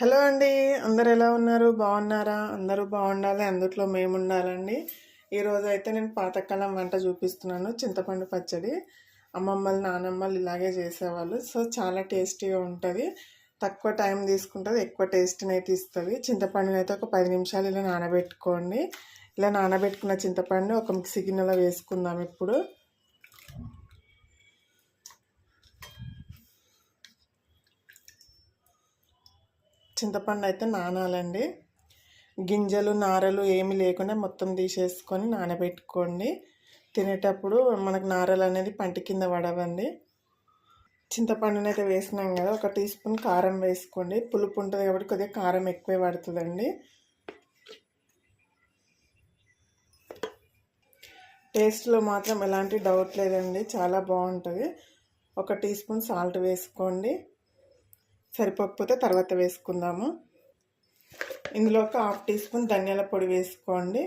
Hello అండి. అందరు ఎలా ఉన్నారు? బాగున్నారా? అందరూ బాగుండాలి, అందుట్లో మేము ఉండాలండి. ఈరోజు అయితే నేను పాతకాలం వంట చూపిస్తున్నాను. చింతపండు పచ్చడి. అమ్మమ్మలు నానమ్మలు ఇలాగే చేసేవాళ్ళు. సో చాలా టేస్టీగా ఉంటుంది. తక్కువ టైం తీసుకుంటుంది, ఎక్కువ టేస్ట్ని అయితే ఇస్తుంది. చింతపండుని అయితే ఒక 10 నిమిషాలు ఇలా నానబెట్టుకోండి. ఇలా నానబెట్టుకున్న చింతపండు ఒక మిక్సీ గిన్నెలో వేసుకుందాం. ఇప్పుడు చింతపండు అయితే నానాలండి. గింజలు నారలు ఏమి లేకుండా మొత్తం తీసేసుకొని నానబెట్టుకోండి. తినేటప్పుడు మనకు నారలు అనేది పంటి కింద పడవండి. చింతపండుని అయితే వేసినాం కదా, 1 టీ స్పూన్ కారం వేసుకోండి. పులుపు ఉంటుంది కాబట్టి కొద్దిగా కారం ఎక్కువే పడుతుందండి. టేస్ట్లో మాత్రం ఎలాంటి డౌట్ లేదండి, చాలా బాగుంటుంది. 1 టీ స్పూన్ సాల్ట్ వేసుకోండి. సరిపోకపోతే తర్వాత వేసుకుందాము. ఇందులో ఒక 1/2 టీ స్పూన్ ధనియాల పొడి వేసుకోండి.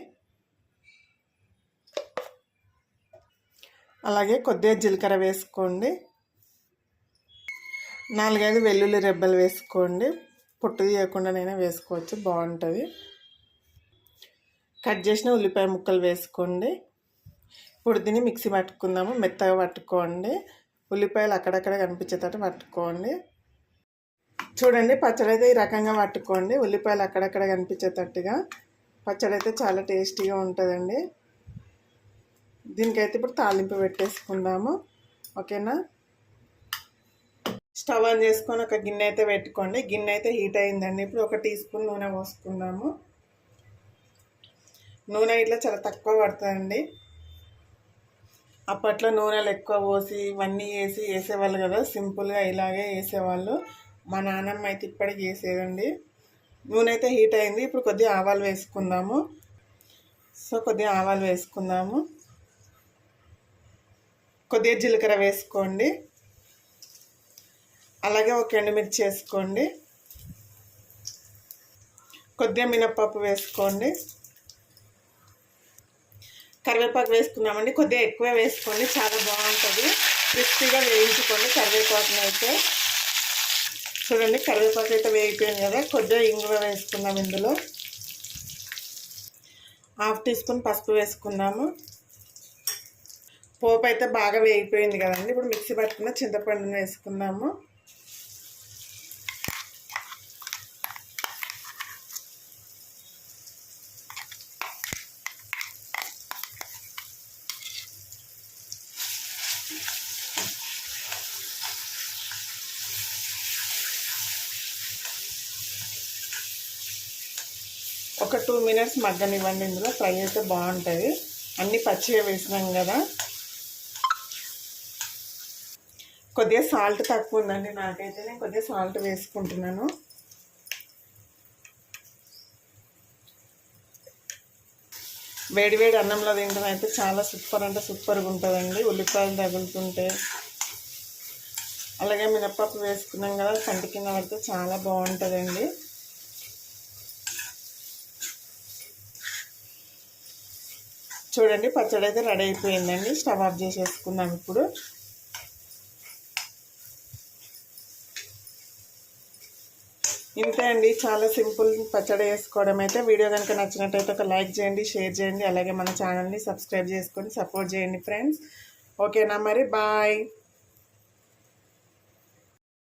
అలాగే కొద్దిగా జీలకర్ర వేసుకోండి. 4-5 వెల్లుల్లి రెబ్బలు వేసుకోండి. పొట్టు తీయకుండానైనా వేసుకోవచ్చు, బాగుంటుంది. కట్ చేసిన ఉల్లిపాయ ముక్కలు వేసుకోండి. ఇప్పుడు దీన్ని మిక్సీ పట్టుకుందాము. మెత్తగా పట్టుకోండి. ఉల్లిపాయలు అక్కడక్కడ కనిపించేటట్టు పట్టుకోండి. చూడండి, పచ్చడి అయితే ఈ రకంగా పట్టుకోండి. ఉల్లిపాయలు అక్కడక్కడ కనిపించేటట్టుగా. పచ్చడి అయితే చాలా టేస్టీగా ఉంటుందండి. దీనికైతే ఇప్పుడు తాలింపు పెట్టేసుకుందాము. ఓకేనా? స్టవ్ ఆన్ చేసుకొని ఒక గిన్నె అయితే పెట్టుకోండి. గిన్నె అయితే హీట్ అయిందండి. ఇప్పుడు 1 టీ స్పూన్ నూనె పోసుకుందాము. నూనె ఇట్లా చాలా తక్కువ పడుతుందండి. అప్పట్లో నూనెలు ఎక్కువ పోసి ఇవన్నీ వేసేవాళ్ళు కదా, సింపుల్గా ఇలాగే వేసేవాళ్ళు. మా నాన్నమ్మ అయితే ఇప్పటికి చేసేదండి. నూనె అయితే హీట్ అయింది. ఇప్పుడు కొద్దిగా ఆవాలు వేసుకుందాము. సో కొద్దిగా ఆవాలు వేసుకుందాము. కొద్దిగా జీలకర్ర వేసుకోండి. అలాగే ఒక ఎండుమిర్చి వేసుకోండి. కొద్దిగా మినప్పప్పు వేసుకోండి. కరివేపాకు వేసుకుందామండి. కొద్దిగా ఎక్కువ వేసుకోండి, చాలా బాగుంటుంది. క్రిస్పీగా వేయించుకోండి కరివేపాకుని అయితే. చూడండి, కరివేపాకు అయితే వేగిపోయింది కదా. కొద్దిగా ఇంగువ వేసుకుందాం. ఇందులో 1/2 టీ స్పూన్ పసుపు వేసుకుందాము. పోపు అయితే బాగా వేగిపోయింది కదండి. ఇప్పుడు మిక్సీ పట్టుకున్న చింతపండుని వేసుకుందాము. ఒక 2 మినిట్స్ మగ్గనివ్వండి. ఇందులో ఫ్రై అయితే బాగుంటుంది. అన్నీ పచ్చిగా వేసినాం కదా. కొద్దిగా సాల్ట్ తక్కువ ఉందండి నాకైతే. నేను కొద్దిగా సాల్ట్ వేసుకుంటున్నాను. వేడివేడి అన్నంలో తింటే అయితే చాలా సూపర్ అంటే సూపర్గా ఉంటుందండి. ఉల్లిపాయలు తగులుతుంటే, అలాగే మినప్పప్పు వేసుకున్నాం కదా, కంటి కింద పడితే చాలా బాగుంటుందండి. చూడండి, పచ్చడి అయితే రెడీ అయిపోయిందండి. స్టవ్ ఆఫ్ చేసేసుకుందాం. ఇప్పుడు ఇంతే అండి, చాలా సింపుల్ పచ్చడి వేసుకోవడం అయితే. వీడియో కనుక నచ్చినట్టయితే ఒక లైక్ చేయండి, షేర్ చేయండి, అలాగే మన ఛానల్ని సబ్స్క్రైబ్ చేసుకొని సపోర్ట్ చేయండి ఫ్రెండ్స్. ఓకేనా మరి? బాయ్.